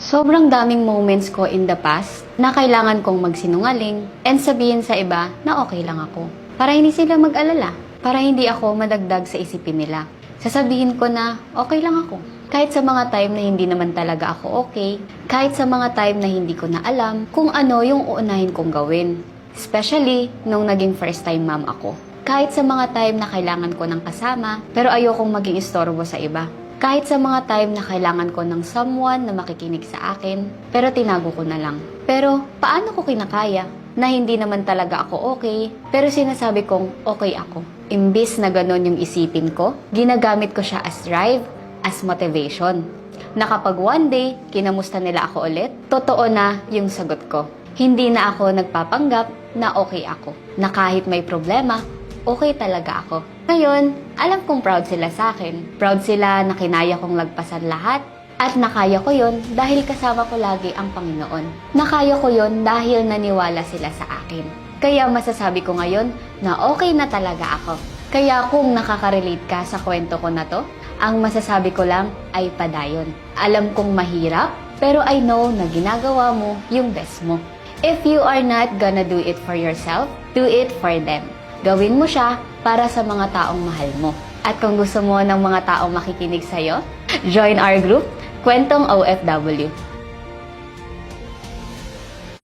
Sobrang daming moments ko in the past na kailangan kong magsinungaling and sabihin sa iba na okay lang ako. Para hindi sila mag-alala, para hindi ako madagdag sa isipin nila. Sasabihin ko na okay lang ako. Kahit sa mga time na hindi naman talaga ako okay, kahit sa mga time na hindi ko na alam kung ano yung uunahin kong gawin. Especially nung naging first time mom ako. Kahit sa mga time na kailangan ko ng kasama, pero ayokong maging istorbo sa iba. Kahit sa mga time na kailangan ko ng someone na makikinig sa akin, pero tinago ko na lang. Pero paano ko kinakaya na hindi naman talaga ako okay, pero sinasabi kong okay ako? Imbis na ganon yung isipin ko, ginagamit ko siya as drive, as motivation. Na kapag one day, kinamusta nila ako ulit, totoo na yung sagot ko. Hindi na ako nagpapanggap na okay ako. Na kahit may problema, okay talaga ako. Ngayon, alam kong proud sila sa akin. Proud sila na kinaya kong lagpasan lahat. At nakaya ko yon dahil kasama ko lagi ang Panginoon. Nakaya ko yon dahil naniwala sila sa akin. Kaya masasabi ko ngayon na okay na talaga ako. Kaya kung nakaka-relate ka sa kwento ko na to, ang masasabi ko lang ay padayon. Alam kong mahirap, pero I know na ginagawa mo yung best mo. If you are not gonna do it for yourself, do it for them. Gawin mo siya para sa mga taong mahal mo. At kung gusto mo ng mga taong makikinig sa'yo, join our group, Kwentong OFW.